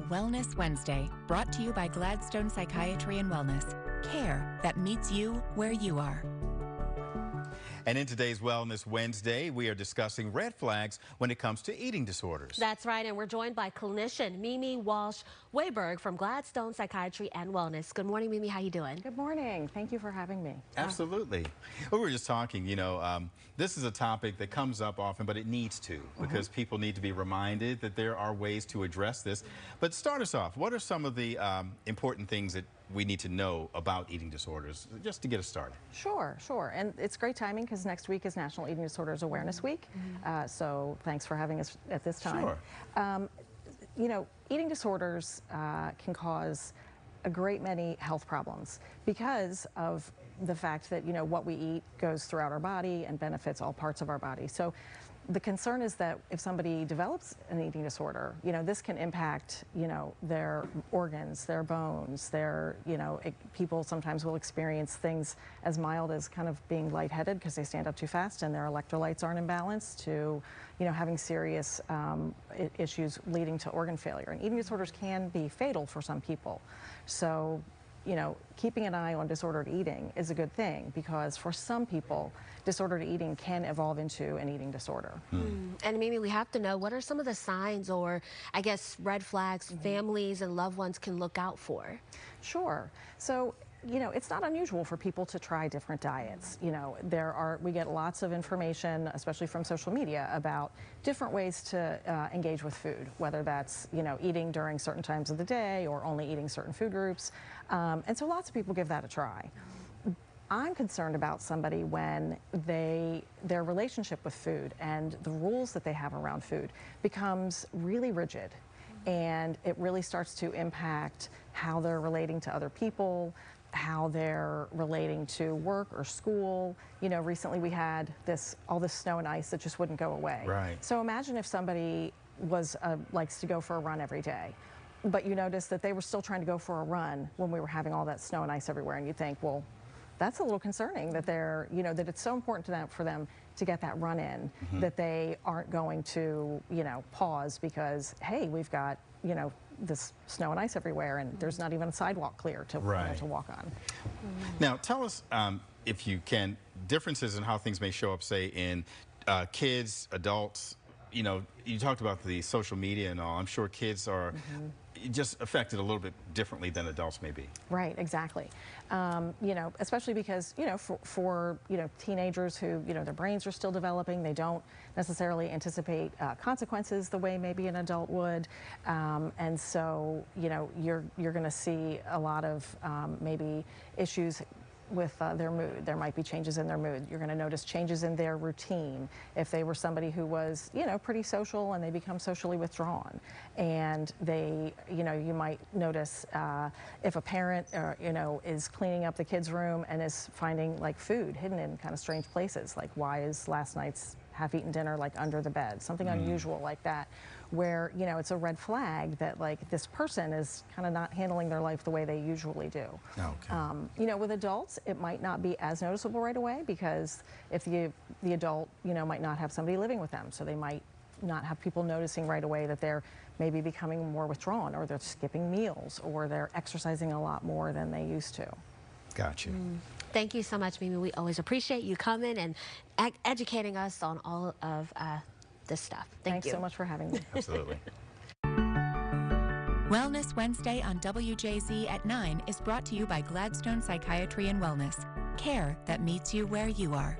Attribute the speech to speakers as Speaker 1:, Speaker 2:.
Speaker 1: Wellness Wednesday, brought to you by Gladstone Psychiatry and Wellness. Care that meets you where you are.
Speaker 2: And in today's Wellness Wednesday, we are discussing red flags when it comes to eating disorders.
Speaker 3: That's right, and we're joined by clinician Mimi Walsh Wehberg from Gladstone Psychiatry and Wellness. Good morning, Mimi. How you doing?
Speaker 4: Good morning. Thank you for having me.
Speaker 2: Absolutely. Well, we were just talking, this is a topic that comes up often, but it needs to, because people need to be reminded that there are ways to address this. But start us off. What are some of the important things that we need to know about eating disorders, just to get us started?
Speaker 4: Sure. And it's great timing because next week is National Eating Disorders Awareness Week. So thanks for having us at this time.
Speaker 2: Sure.
Speaker 4: Eating disorders can cause a great many health problems because of the fact that, what we eat goes throughout our body and benefits all parts of our body. So the concern is that if somebody develops an eating disorder, this can impact, their organs, their bones, people sometimes will experience things as mild as kind of being lightheaded because they stand up too fast and their electrolytes aren't in balance to, having serious issues leading to organ failure. And eating disorders can be fatal for some people. So, keeping an eye on disordered eating is a good thing because for some people, disordered eating can evolve into an eating disorder.
Speaker 3: And Mimi, we have to know, what are some of the signs or, I guess, red flags families and loved ones can look out for?
Speaker 4: Sure. So, it's not unusual for people to try different diets. We get lots of information, especially from social media, about different ways to engage with food, whether that's, eating during certain times of the day or only eating certain food groups. And so lots of people give that a try. I'm concerned about somebody when their relationship with food and the rules that they have around food becomes really rigid. And it really starts to impact how they're relating to other people, how they're relating to work or school. Recently we had all this snow and ice that just wouldn't go away.
Speaker 2: Right.
Speaker 4: So imagine if somebody likes to go for a run every day, but you notice that they were still trying to go for a run when we were having all that snow and ice everywhere, and you think, well, that's a little concerning that that it's so important for them to get that run in, that they aren't going to, pause because, hey, we've got, this snow and ice everywhere and there's not even a sidewalk clear to walk on.
Speaker 2: Now, tell us, if you can, differences in how things may show up, say, in kids, adults. You talked about the social media and all. I'm sure kids are just affected a little bit differently than adults may be.
Speaker 4: Right, exactly. Especially because, for teenagers who, their brains are still developing, they don't necessarily anticipate consequences the way maybe an adult would. And so, you're going to see a lot of maybe issues with their mood. There might be changes in their mood. You're going to notice changes in their routine. If they were somebody who was, pretty social and they become socially withdrawn, and they, you might notice if a parent, is cleaning up the kids' room and is finding like food hidden in kind of strange places, like why is last night's half-eaten dinner like under the bed, something unusual like that, where it's a red flag that like this person is kind of not handling their life the way they usually do.
Speaker 2: Okay.
Speaker 4: With adults, it might not be as noticeable right away because if the adult might not have somebody living with them, so they might not have people noticing right away that they're maybe becoming more withdrawn, or they're skipping meals, or they're exercising a lot more than they used to.
Speaker 2: Gotcha.
Speaker 3: Thank you so much, Mimi. We always appreciate you coming and educating us on all of this stuff.
Speaker 4: Thanks so much for having me.
Speaker 2: Absolutely.
Speaker 1: Wellness Wednesday on WJZ at 9 is brought to you by Gladstone Psychiatry and Wellness. Care that meets you where you are.